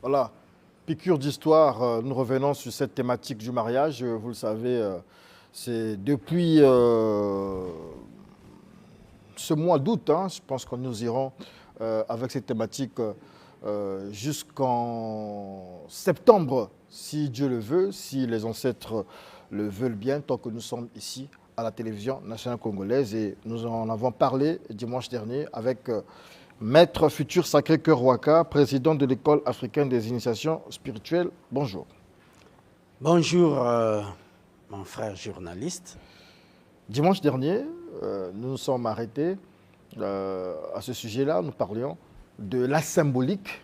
Voilà, piqûre d'histoire, nous revenons sur cette thématique du mariage. Vous le savez, c'est depuis ce mois d'août, hein, je pense que nous irons avec cette thématique jusqu'en septembre, si Dieu le veut, si les ancêtres le veulent bien, tant que nous sommes ici à la télévision nationale congolaise. Et nous en avons parlé dimanche dernier avec Maître futur Sacré-Cœur Waka, président de l'École africaine des initiations spirituelles. Bonjour. Bonjour, mon frère journaliste. Dimanche dernier, nous nous sommes arrêtés à ce sujet-là. Nous parlions de la symbolique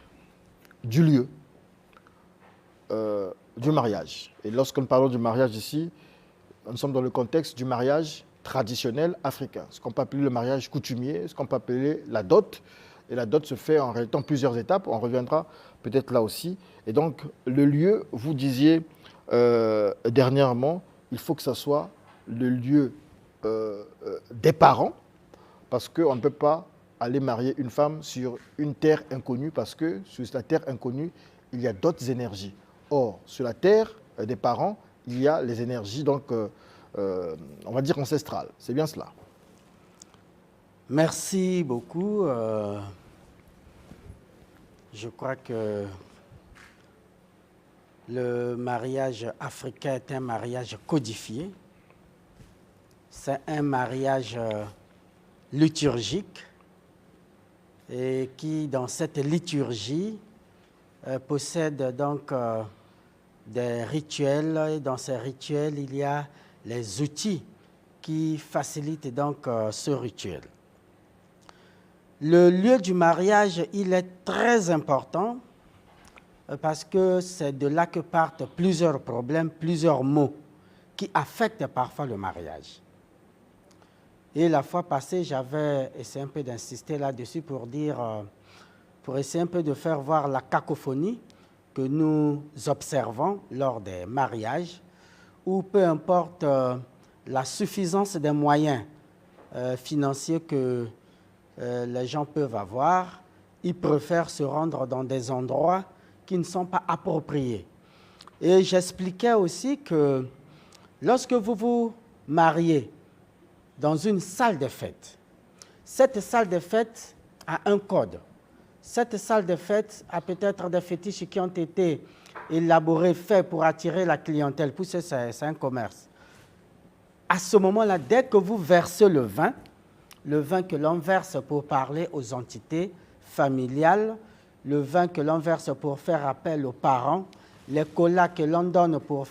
du lieu du mariage. Et lorsque nous parlons du mariage ici, nous sommes dans le contexte du mariage traditionnel africain, ce qu'on peut appeler le mariage coutumier, ce qu'on peut appeler la dot. Et la dot se fait en réalité en plusieurs étapes, on reviendra peut-être là aussi. Et donc le lieu, vous disiez dernièrement, il faut que ce soit le lieu des parents, parce qu'on ne peut pas aller marier une femme sur une terre inconnue, parce que sur la terre inconnue, il y a d'autres énergies. Or, sur la terre des parents, il y a les énergies, donc, on va dire ancestrales. C'est bien cela. Merci beaucoup. Je crois que le mariage africain est un mariage codifié. C'est un mariage liturgique et qui, dans cette liturgie, possède donc des rituels. Et dans ces rituels, il y a les outils qui facilitent donc ce rituel. Le lieu du mariage, il est très important parce que c'est de là que partent plusieurs problèmes, plusieurs maux qui affectent parfois le mariage. Et la fois passée, j'avais essayé un peu d'insister là-dessus pour dire, pour essayer un peu de faire voir la cacophonie que nous observons lors des mariages, où peu importe la suffisance des moyens financiers que les gens peuvent avoir, ils préfèrent se rendre dans des endroits qui ne sont pas appropriés. Et j'expliquais aussi que lorsque vous vous mariez dans une salle de fête, cette salle de fête a un code. Cette salle de fête a peut-être des fétiches qui ont été élaborés, faits pour attirer la clientèle. Pour ça, c'est un commerce. À ce moment-là, dès que vous versez le vin que l'on verse pour parler aux entités familiales, le vin que l'on verse pour faire appel aux parents, les colas que l'on donne pour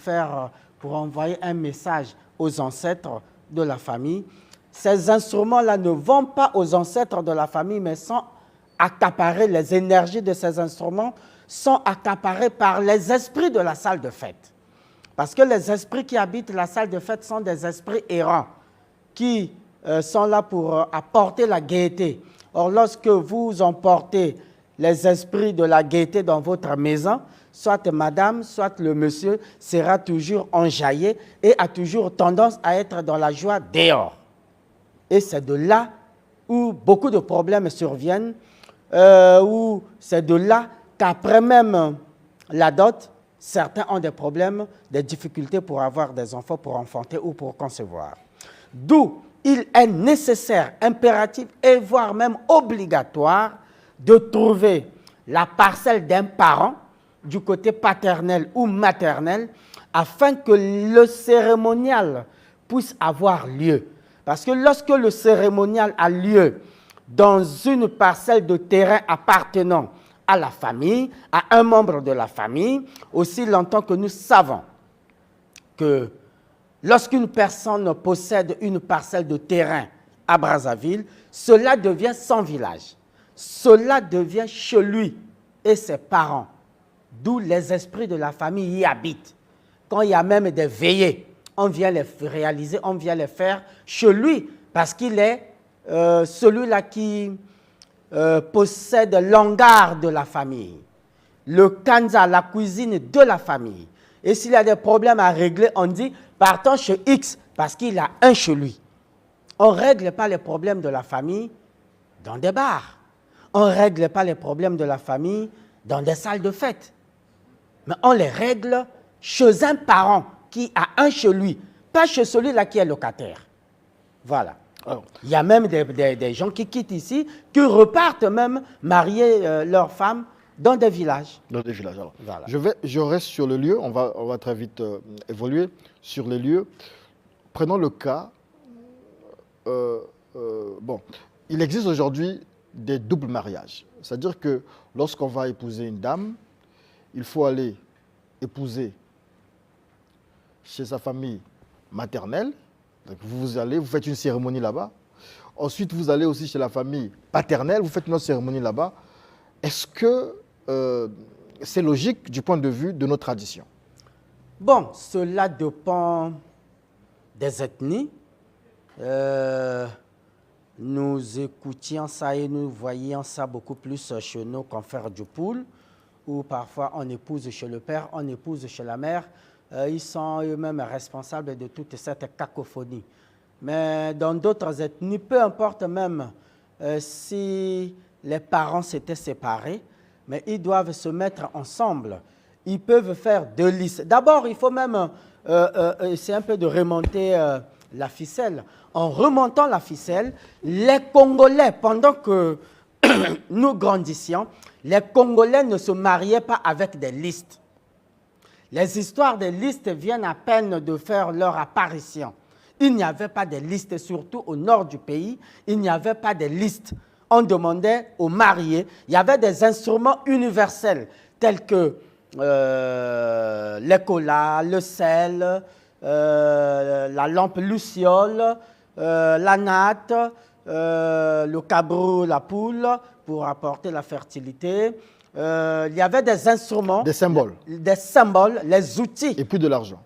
envoyer un message aux ancêtres de la famille. Ces instruments-là ne vont pas aux ancêtres de la famille, mais sont accaparés, les énergies de ces instruments sont accaparées par les esprits de la salle de fête. Parce que les esprits qui habitent la salle de fête sont des esprits errants qui sont là pour apporter la gaieté. Or, lorsque vous emportez les esprits de la gaieté dans votre maison, soit madame, soit le monsieur sera toujours enjaillé et a toujours tendance à être dans la joie dehors. Et c'est de là où beaucoup de problèmes surviennent, où c'est de là qu'après même la dot, certains ont des problèmes, des difficultés pour avoir des enfants, pour enfanter ou pour concevoir. D'où il est nécessaire, impératif et voire même obligatoire de trouver la parcelle d'un parent du côté paternel ou maternel afin que le cérémonial puisse avoir lieu. Parce que lorsque le cérémonial a lieu dans une parcelle de terrain appartenant à la famille, à un membre de la famille, aussi longtemps que nous savons que lorsqu'une personne possède une parcelle de terrain à Brazzaville, cela devient son village. Cela devient chez lui et ses parents, d'où les esprits de la famille y habitent. Quand il y a même des veillées, on vient les réaliser, on vient les faire chez lui, parce qu'il est celui-là qui possède l'hangar de la famille, le kanza, la cuisine de la famille. Et s'il y a des problèmes à régler, on dit partons chez X, parce qu'il a un chez lui. On ne règle pas les problèmes de la famille dans des bars. On ne règle pas les problèmes de la famille dans des salles de fête. Mais on les règle chez un parent qui a un chez lui, pas chez celui-là qui est locataire. Voilà. Alors, il y a même des gens qui quittent ici, qui repartent même marier leurs femmes dans des villages. dans des villages. Alors, Voilà. je reste sur le lieu, on va très vite évoluer sur les lieux. Prenons le cas, bon, il existe aujourd'hui des doubles mariages. C'est-à-dire que lorsqu'on va épouser une dame, il faut aller épouser chez sa famille maternelle. Donc vous allez, vous faites une cérémonie là-bas. Ensuite, vous allez aussi chez la famille paternelle, vous faites une autre cérémonie là-bas. Est-ce que c'est logique du point de vue de nos traditions? Bon, cela dépend des ethnies. Nous écoutions ça et nous voyions ça beaucoup plus chez nos confrères du Poul, où parfois on épouse chez le père, on épouse chez la mère. Ils sont eux-mêmes responsables de toute cette cacophonie. Mais dans d'autres ethnies, peu importe même si les parents s'étaient séparés, mais ils doivent se mettre ensemble. Ils peuvent faire deux listes. D'abord, il faut même essayer un peu de remonter la ficelle. En remontant la ficelle, les Congolais, pendant que nous grandissions, les Congolais ne se mariaient pas avec des listes. Les histoires des listes viennent à peine de faire leur apparition. Il n'y avait pas de listes, surtout au nord du pays, il n'y avait pas de listes. On demandait aux mariés, il y avait des instruments universels tels que l'écola, le sel, la lampe luciole, la natte, le cabrou, la poule, pour apporter la fertilité. Il y avait des instruments. Des symboles. Des symboles, les outils. Et puis de l'argent.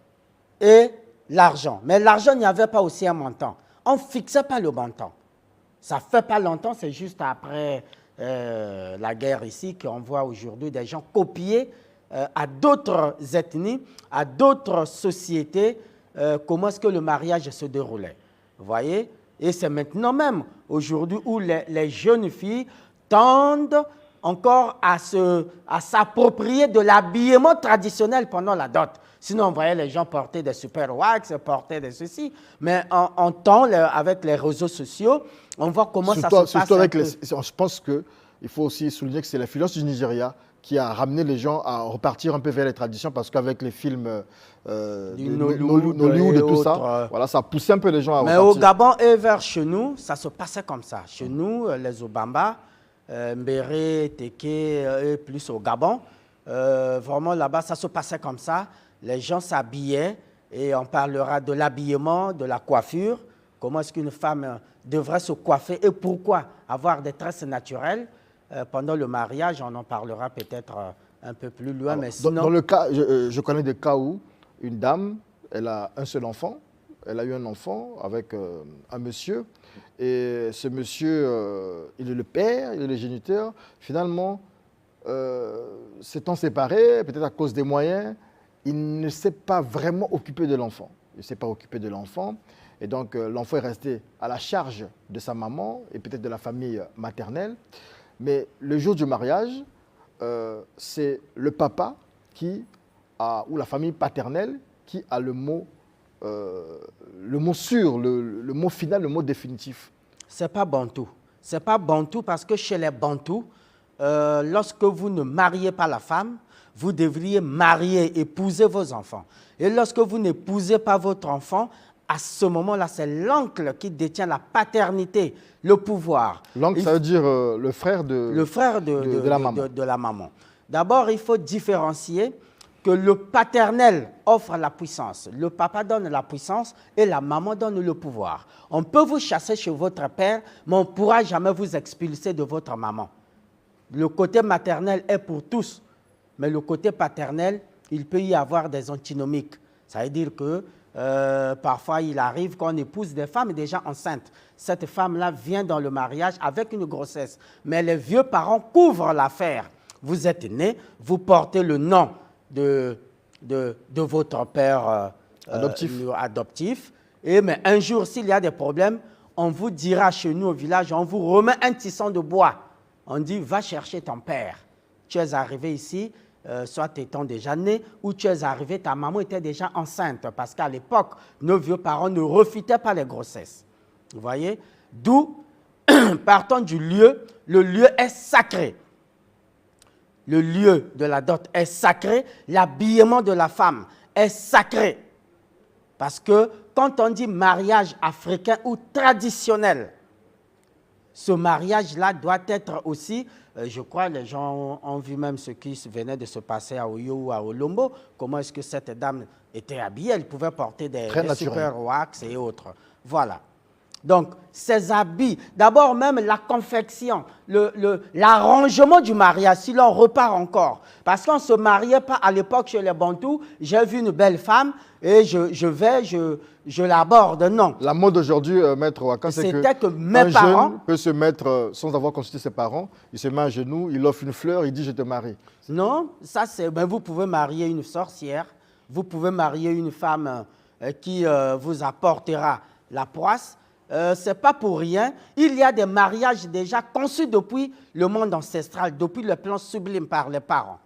Et l'argent. Mais l'argent, il n'y avait pas aussi un montant. On ne fixait pas le montant. Ça ne fait pas longtemps, c'est juste après la guerre ici qu'on voit aujourd'hui des gens copier à d'autres ethnies, à d'autres sociétés, comment est-ce que le mariage se déroulait. Vous voyez? Et c'est maintenant même, aujourd'hui, où les jeunes filles tendent encore à s'approprier de l'habillement traditionnel pendant la dot. Sinon, on voyait les gens porter des super wax, porter des ceci. Mais en temps, avec les réseaux sociaux, on voit comment ça se passe. Surtout avec je pense qu'il faut aussi souligner que c'est l'influence du Nigeria qui a ramené les gens à repartir un peu vers les traditions, parce qu'avec les films Nollywood et tout ça, voilà, ça a poussé un peu les gens à repartir. Mais au Gabon et vers chez nous, ça se passait comme ça. Chez nous, les Obamba, Mbéré, Teke et plus au Gabon, vraiment là-bas, ça se passait comme ça. Les gens s'habillaient et on parlera de l'habillement, de la coiffure. Comment est-ce qu'une femme devrait se coiffer et pourquoi avoir des tresses naturelles. Pendant le mariage, on en parlera peut-être un peu plus loin. Alors, mais sinon... Dans le cas, je connais des cas où une dame, elle a un seul enfant. Elle a eu un enfant avec un monsieur. Et ce monsieur, il est le père, il est le géniteur. Finalement, s'étant séparés, peut-être à cause des moyens, il ne s'est pas vraiment occupé de l'enfant. Il ne s'est pas occupé de l'enfant. Et donc, l'enfant est resté à la charge de sa maman et peut-être de la famille maternelle. Mais le jour du mariage, c'est le papa ou la famille paternelle qui a le mot sûr, le mot final, le mot définitif. Ce n'est pas bantou. Ce n'est pas bantou parce que chez les bantous, lorsque vous ne mariez pas la femme, vous devriez marier, épouser vos enfants. Et lorsque vous n'épousez pas votre enfant, à ce moment-là, c'est l'oncle qui détient la paternité, le pouvoir. L'oncle, ça veut dire le frère de la maman. D'abord, il faut différencier que le paternel offre la puissance. Le papa donne la puissance et la maman donne le pouvoir. On peut vous chasser chez votre père, mais on ne pourra jamais vous expulser de votre maman. Le côté maternel est pour tous, mais le côté paternel, il peut y avoir des antinomiques. Ça veut dire que parfois, il arrive qu'on épouse des femmes déjà enceintes. Cette femme-là vient dans le mariage avec une grossesse. Mais les vieux parents couvrent l'affaire. Vous êtes né, vous portez le nom de votre père adoptif. Mais un jour, s'il y a des problèmes, on vous dira chez nous au village, on vous remet un tisson de bois. On dit, va chercher ton père. tu es arrivé ici, soit étant déjà né, ou tu es arrivé, ta maman était déjà enceinte, parce qu'à l'époque, nos vieux parents ne refutaient pas les grossesses. Vous voyez? D'où, partant du lieu, le lieu est sacré. Le lieu de la dot est sacré, l'habillement de la femme est sacré. Parce que quand on dit mariage africain ou traditionnel, ce mariage-là doit être aussi, je crois les gens ont vu même ce qui venait de se passer à Oyo ou à Olombo, comment est-ce que cette dame était habillée, elle pouvait porter des super wax et autres. Voilà. Donc, ces habits, d'abord même la confection, l'arrangement du mariage, si l'on repart encore, parce qu'on ne se mariait pas à l'époque chez les Bantous, j'ai vu une belle femme et je l'aborde, non. La mode aujourd'hui, Maître Ouaka, c'est que mes parents jeune peut se mettre, sans avoir consulté ses parents, il se met à genoux, il offre une fleur, il dit « je te marie ». Non, ça c'est, ben, vous pouvez marier une sorcière, vous pouvez marier une femme qui vous apportera la poisse. Ce n'est pas pour rien. Il y a des mariages déjà conçus depuis le monde ancestral, depuis le plan sublime par les parents.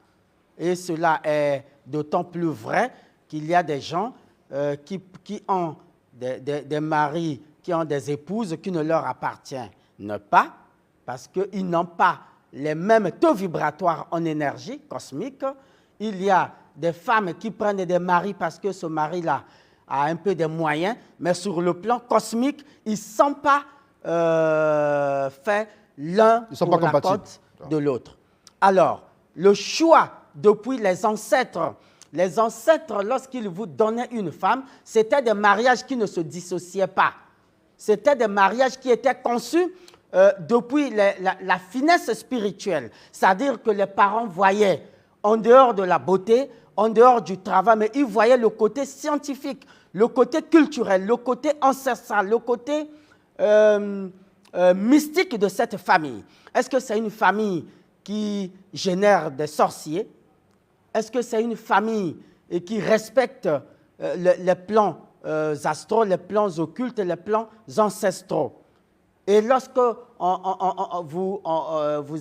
Et cela est d'autant plus vrai qu'il y a des gens qui ont des maris, qui ont des épouses qui ne leur appartiennent pas, parce qu'ils n'ont pas les mêmes taux vibratoires en énergie cosmique. Il y a des femmes qui prennent des maris parce que ce mari-là a un peu de moyens, mais sur le plan cosmique, ils ne sont pas faits l'un pour la côte de l'autre. Alors, le choix depuis les ancêtres, lorsqu'ils vous donnaient une femme, c'était des mariages qui ne se dissociaient pas. C'était des mariages qui étaient conçus depuis la finesse spirituelle. C'est-à-dire que les parents voyaient, en dehors de la beauté, en dehors du travail, mais ils voyaient le côté scientifique, le côté culturel, le côté ancestral, le côté mystique de cette famille. Est-ce que c'est une famille qui génère des sorciers? Est-ce que c'est une famille qui respecte les plans astraux, les plans occultes, les plans ancestraux? Et lorsque vous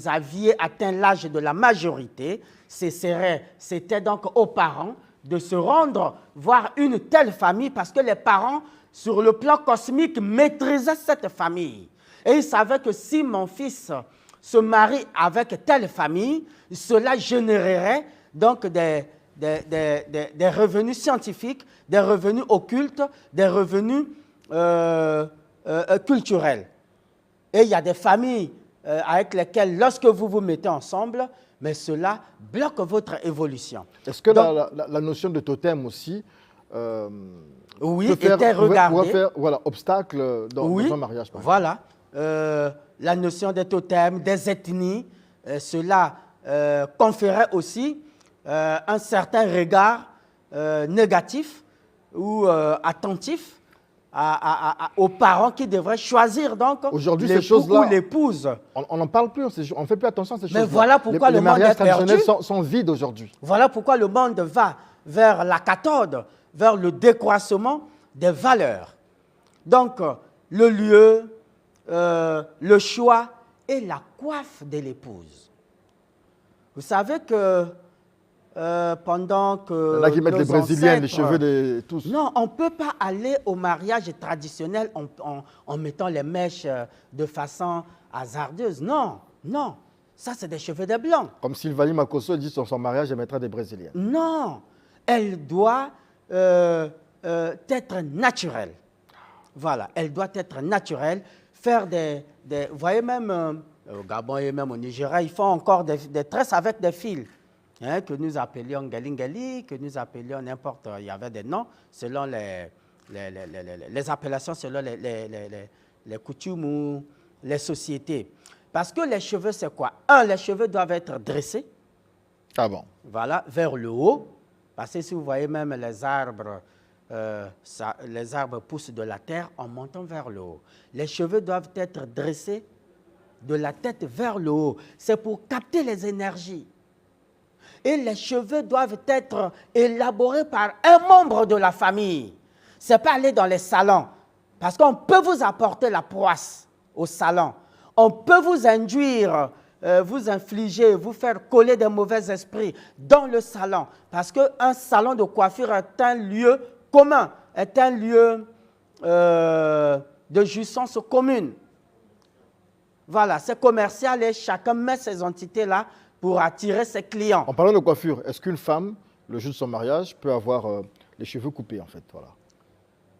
aviez atteint l'âge de la majorité, c'était donc aux parents de se rendre voir une telle famille parce que les parents, sur le plan cosmique, maîtrisaient cette famille. Et ils savaient que si mon fils se marie avec telle famille, cela générerait donc des revenus scientifiques, des revenus occultes, des revenus culturels. Et il y a des familles avec lesquelles, lorsque vous vous mettez ensemble, mais cela bloque votre évolution. Est-ce que la notion de totem aussi oui, était regardée. Pourrait faire obstacle dans un mariage, par exemple. Voilà. La notion des totems, des ethnies, cela conférait aussi un certain regard négatif ou attentif aux parents qui devraient choisir donc l'époux ou l'épouse. On n'en parle plus, on ne fait plus attention à ces choses-là. Mais voilà pourquoi le monde est perdu. Les mariages traditionnels sont vides aujourd'hui. Voilà pourquoi le monde va vers la cathode, vers le décroissement des valeurs. Donc, le lieu, le choix et la coiffe de l'épouse. Vous savez que pendant que il y en a qui mettent les brésiliennes, les cheveux de tous. Non, on ne peut pas aller au mariage traditionnel en mettant les mèches de façon hasardeuse. Non, non. Ça, c'est des cheveux de blanc. Comme Sylvanie Makosso dit sur son mariage, elle mettra des brésiliennes. Non. Elle doit être naturelle. Voilà, elle doit être naturelle. Faire vous voyez même, au Gabon et même au Nigeria, ils font encore des tresses avec des fils. Hein, que nous appelions galingali, que nous appelions n'importe, il y avait des noms selon les appellations, selon les coutumes ou les sociétés. Parce que les cheveux, c'est quoi? Les cheveux doivent être dressés. Ah bon? Voilà, vers le haut. Parce que si vous voyez même les arbres poussent de la terre en montant vers le haut. Les cheveux doivent être dressés de la tête vers le haut. C'est pour capter les énergies. Et les cheveux doivent être élaborés par un membre de la famille. Ce n'est pas aller dans les salons, parce qu'on peut vous apporter la poisse au salon. On peut vous induire vous infliger, vous faire coller des mauvais esprits dans le salon. Parce qu'un salon de coiffure est un lieu commun, est un lieu de jouissance commune. Voilà, c'est commercial et chacun met ses entités là pour attirer ses clients. En parlant de coiffure, est-ce qu'une femme, le jour de son mariage, peut avoir les cheveux coupés en fait, voilà?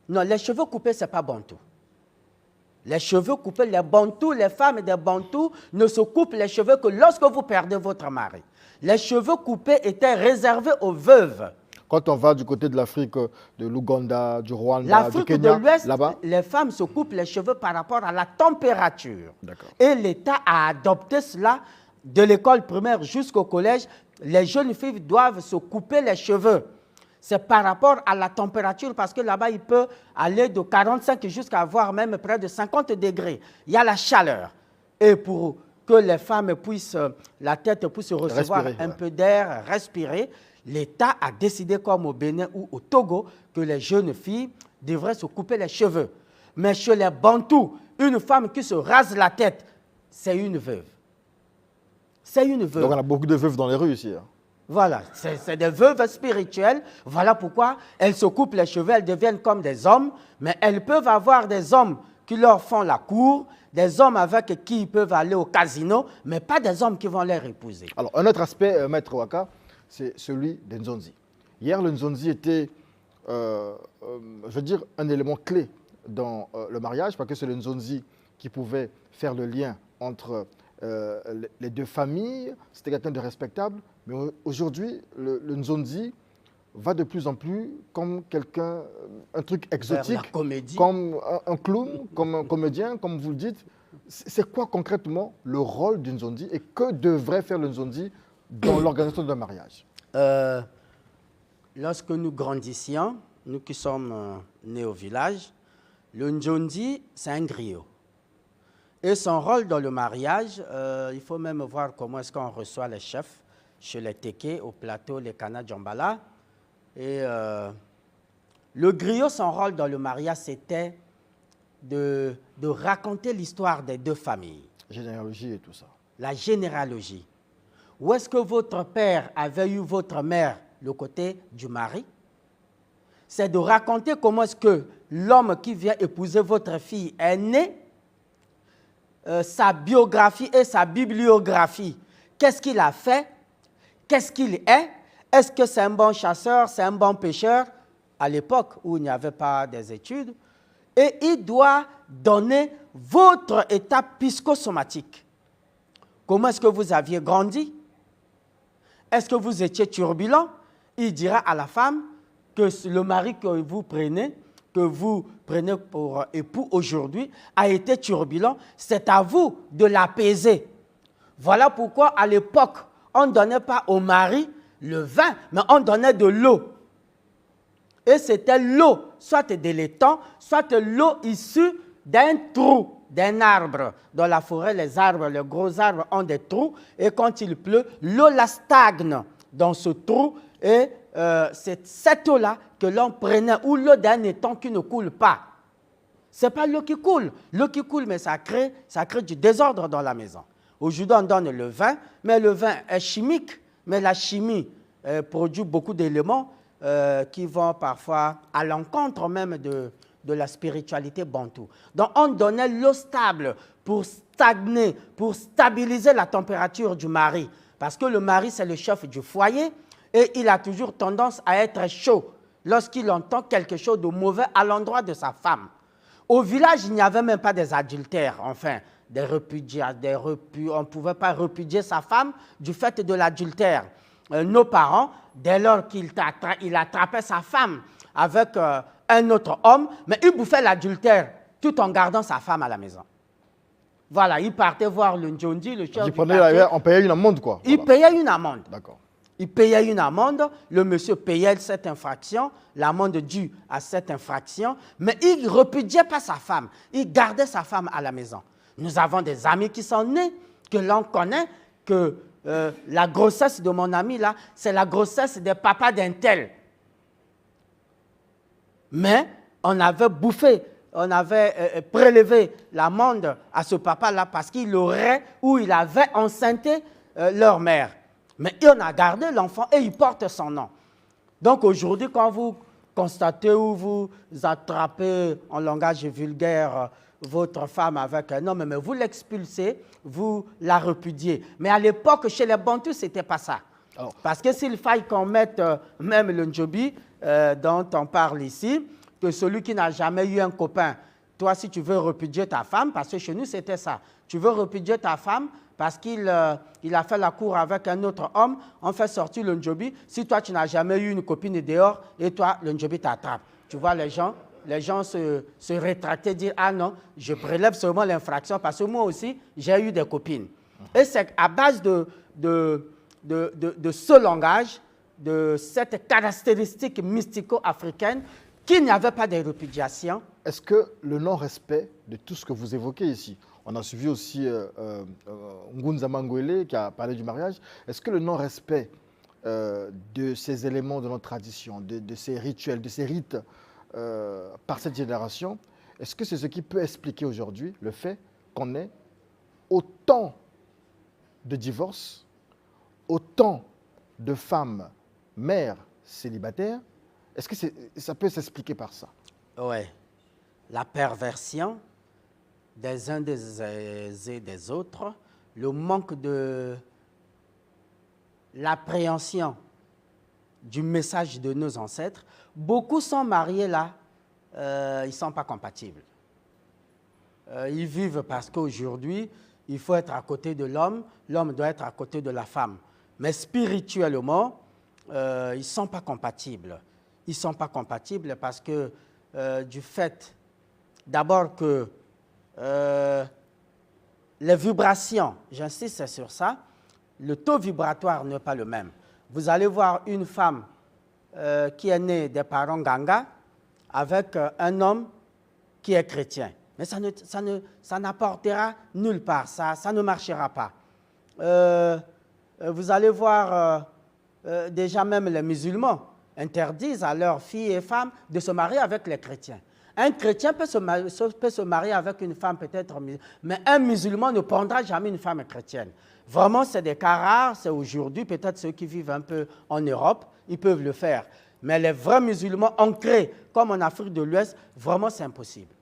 Non, les cheveux coupés, ce n'est pas bantou. Les cheveux coupés, les bantous, les femmes des bantous ne se coupent les cheveux que lorsque vous perdez votre mari. Les cheveux coupés étaient réservés aux veuves. Quand on va du côté de l'Afrique, de l'Ouganda, du Rwanda, du L'Afrique Kenya, de l'Ouest, là-bas, les femmes se coupent les cheveux par rapport à la température. D'accord. Et l'État a adopté cela de l'école primaire jusqu'au collège. Les jeunes filles doivent se couper les cheveux. C'est par rapport à la température, parce que là-bas, il peut aller de 45 jusqu'à voire même près de 50 degrés. Il y a la chaleur. Et pour que les femmes puissent, la tête puisse recevoir Respirer, un peu d'air, respirer, l'État a décidé, comme au Bénin ou au Togo, que les jeunes filles devraient se couper les cheveux. Mais chez les Bantous, une femme qui se rase la tête, c'est une veuve. C'est une veuve. Donc on a beaucoup de veuves dans les rues ici. Hein. Voilà, c'est des veuves spirituelles. Voilà pourquoi elles se coupent les cheveux, elles deviennent comme des hommes, mais elles peuvent avoir des hommes qui leur font la cour, des hommes avec qui ils peuvent aller au casino, mais pas des hommes qui vont les épouser. Alors, un autre aspect, Maître Waka, c'est celui des Nzonzi. Hier, le Nzonzi était, je veux dire, un élément clé dans le mariage, parce que c'est le Nzonzi qui pouvait faire le lien entre les deux familles. C'était quelqu'un de respectable. Mais aujourd'hui, le Nzonzi va de plus en plus comme quelqu'un, un truc exotique, la comédie. comme un clown, comme un comédien, comme vous le dites. C'est quoi concrètement le rôle du Nzonzi et que devrait faire le Nzonzi dans l'organisation d'un mariage? Lorsque nous grandissions, nous qui sommes nés au village, le Nzonzi, c'est un griot. Et son rôle dans le mariage, il faut même voir comment est-ce qu'on reçoit les chefs chez les Téké, au plateau, les Kana Djambala. Et le griot, son rôle dans le mariage, c'était de raconter l'histoire des deux familles. Généalogie et tout ça. La généalogie. Où est-ce que votre père avait eu votre mère, le côté du mari? C'est de raconter comment est-ce que l'homme qui vient épouser votre fille est né, sa biographie et sa bibliographie. Qu'est-ce qu'il a fait? Qu'est-ce qu'il est? Est-ce que c'est un bon chasseur? C'est un bon pêcheur? À l'époque où il n'y avait pas des études. Et il doit donner votre état psychosomatique. Comment est-ce que vous aviez grandi? Est-ce que vous étiez turbulent? Il dira à la femme que le mari que vous prenez pour époux aujourd'hui, a été turbulent. C'est à vous de l'apaiser. Voilà pourquoi à l'époque, on ne donnait pas au mari le vin, mais on donnait de l'eau. Et c'était l'eau, soit de l'étang, soit l'eau issue d'un trou, d'un arbre. Dans la forêt, les arbres, les gros arbres ont des trous, et quand il pleut, l'eau la stagne dans ce trou, et c'est cette eau-là que l'on prenait, ou l'eau d'un étang qui ne coule pas. Ce n'est pas l'eau qui coule. L'eau qui coule, mais ça crée du désordre dans la maison. Aujourd'hui, on donne le vin, mais le vin est chimique, mais la chimie produit beaucoup d'éléments qui vont parfois à l'encontre même de la spiritualité bantou. Donc, on donnait l'eau stable pour stagner, pour stabiliser la température du mari. Parce que le mari, c'est le chef du foyer et il a toujours tendance à être chaud lorsqu'il entend quelque chose de mauvais à l'endroit de sa femme. Au village, il n'y avait même pas des adultères, enfin, on ne pouvait pas répudier sa femme du fait de l'adultère. Nos parents, dès lors qu'il attrapait sa femme avec un autre homme, mais il bouffait l'adultère tout en gardant sa femme à la maison. Voilà, il partait voir le Nzonzi, le chef du quartier. On payait une amende, quoi. Il payait une amende. D'accord. Il payait une amende, le monsieur payait cette infraction, l'amende due à cette infraction, mais il ne répudiait pas sa femme, il gardait sa femme à la maison. Nous avons des amis qui sont nés, que l'on connaît, que la grossesse de mon ami là, c'est la grossesse des papas d'un tel. Mais on avait bouffé on avait prélevé l'amende à ce papa-là parce qu'il aurait ou il avait enceinté leur mère. Mais on a gardé l'enfant et il porte son nom. Donc aujourd'hui, quand vous constatez ou vous attrapez en langage vulgaire votre femme avec un homme, mais vous l'expulsez, vous la repudiez. Mais à l'époque, chez les Bantous, ce n'était pas ça. Alors, parce que s'il faille qu'on mette même le Ndjobi dont on parle ici, que celui qui n'a jamais eu un copain, toi, si tu veux repudier ta femme, parce que chez nous, c'était ça. Tu veux repudier ta femme parce qu'il il a fait la cour avec un autre homme, on fait sortir le Ndjobi. Si toi, tu n'as jamais eu une copine dehors, et toi, le Ndjobi t'attrape. Tu vois, les gens se rétractaient, dire « Ah non, je prélève seulement l'infraction parce que moi aussi, j'ai eu des copines. » Et c'est à base de ce langage, de cette caractéristique mystico-africaine, qu'il n'y avait pas de répudiation. Est-ce que le non-respect de tout ce que vous évoquez ici, on a suivi aussi Ngunza Mangwele qui a parlé du mariage, est-ce que le non-respect de ces éléments de notre tradition, de ces rituels, de ces rites par cette génération, est-ce que c'est ce qui peut expliquer aujourd'hui le fait qu'on ait autant de divorces, autant de femmes mères célibataires? Est-ce que ça peut s'expliquer par ça? Oui. La perversion des uns et des autres, le manque de l'appréhension du message de nos ancêtres. Beaucoup sont mariés là, ils ne sont pas compatibles. Ils vivent parce qu'aujourd'hui, il faut être à côté de l'homme, l'homme doit être à côté de la femme. Mais spirituellement, ils ne sont pas compatibles. Ils ne sont pas compatibles parce que du fait, d'abord que les vibrations, j'insiste sur ça, le taux vibratoire n'est pas le même. Vous allez voir une femme qui est née des parents Ganga avec un homme qui est chrétien. Mais ça n'apportera nulle part, ça ne marchera pas. Vous allez voir déjà même les musulmans interdisent à leurs filles et femmes de se marier avec les chrétiens. Un chrétien peut se marier avec une femme peut-être, mais un musulman ne prendra jamais une femme chrétienne. Vraiment, c'est des cas rares, c'est aujourd'hui, peut-être ceux qui vivent un peu en Europe, ils peuvent le faire. Mais les vrais musulmans ancrés, comme en Afrique de l'Ouest, vraiment c'est impossible.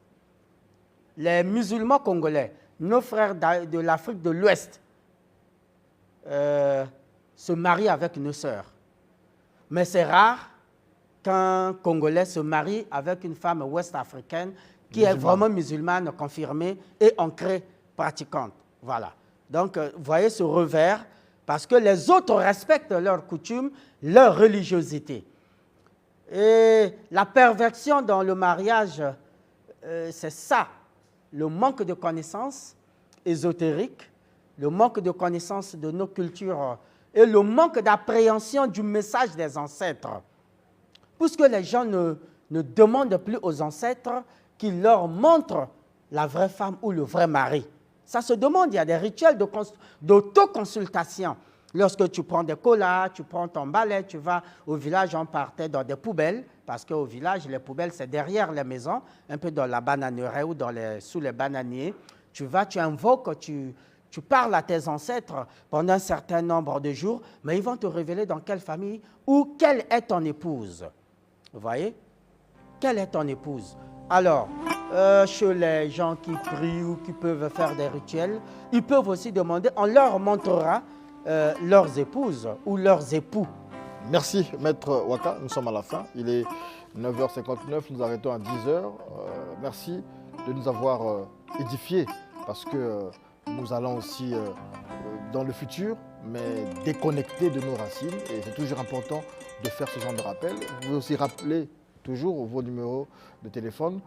Les musulmans congolais, nos frères de l'Afrique de l'Ouest, se marient avec nos sœurs. Mais c'est rare qu'un Congolais se marie avec une femme ouest-africaine qui est vraiment musulmane, confirmée et ancrée, pratiquante. Voilà. Donc, vous voyez ce revers, parce que les autres respectent leurs coutumes, leur religiosité. Et la perversion dans le mariage, c'est ça, le manque de connaissances ésotériques, le manque de connaissances de nos cultures et le manque d'appréhension du message des ancêtres. Puisque les gens ne demandent plus aux ancêtres qu'ils leur montrent la vraie femme ou le vrai mari. Ça se demande, il y a des rituels d'autoconsultation. Lorsque tu prends des colas, tu prends ton balai, tu vas au village, on partait dans des poubelles, parce qu'au village, les poubelles, c'est derrière les maisons, un peu dans la bananeraie ou sous les bananiers. Tu vas, tu invoques, tu parles à tes ancêtres pendant un certain nombre de jours, mais ils vont te révéler dans quelle famille ou quelle est ton épouse. Vous voyez? Quelle est ton épouse? Alors, chez les gens qui prient ou qui peuvent faire des rituels, ils peuvent aussi demander, on leur montrera leurs épouses ou leurs époux. Merci, Maître Waka. Nous sommes à la fin. Il est 9h59, nous arrêtons à 10h. Merci de nous avoir édifiés parce que nous allons aussi dans le futur, mais déconnectés de nos racines. Et c'est toujours important de faire ce genre de rappel. Vous pouvez aussi rappeler toujours vos numéros de téléphone,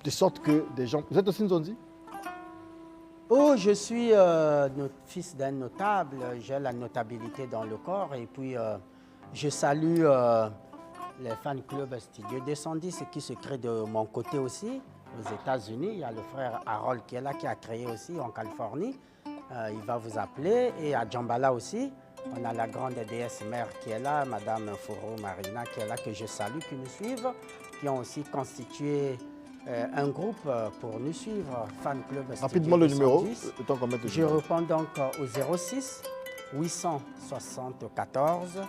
de sorte que des gens... Vous êtes aussi Nzondi? Oh, je suis fils d'un notable, j'ai la notabilité dans le corps et puis je salue les fan clubs Studio 210 qui se créent de mon côté aussi, aux États-Unis. Il y a le frère Harold qui est là, qui a créé aussi en Californie. Il va vous appeler. Et à Djambala aussi, on a la grande déesse mère qui est là, Madame Foro Marina qui est là, que je salue, qui nous suivent, qui ont aussi constitué un groupe pour nous suivre, Fan Club Studio Rapidement le numéro, 210. le temps qu'on mette le Je numéro. réponds donc au 06 874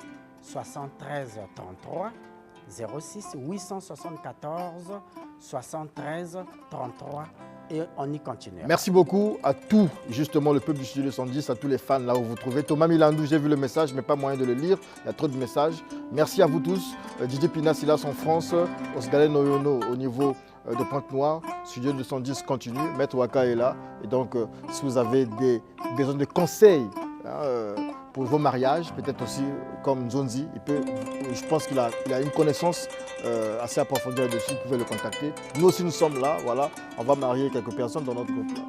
73 33. 06 874 73 33 et on y continue. Merci beaucoup à tout, justement, le peuple du Studio 210, à tous les fans là où vous trouvez. Thomas Milandou, j'ai vu le message, mais pas moyen de le lire. Il y a trop de messages. Merci à vous tous. Didier Pina Silas en France, Osgalen Noyono au niveau de Pointe-Noire. Studio 210 continue. Maître Waka est là. Et donc, si vous avez besoin de conseils, pour vos mariages, peut-être aussi comme Zonzi, je pense qu'il a une connaissance assez approfondie là-dessus, vous pouvez le contacter. Nous aussi nous sommes là, voilà, on va marier quelques personnes dans notre groupe là.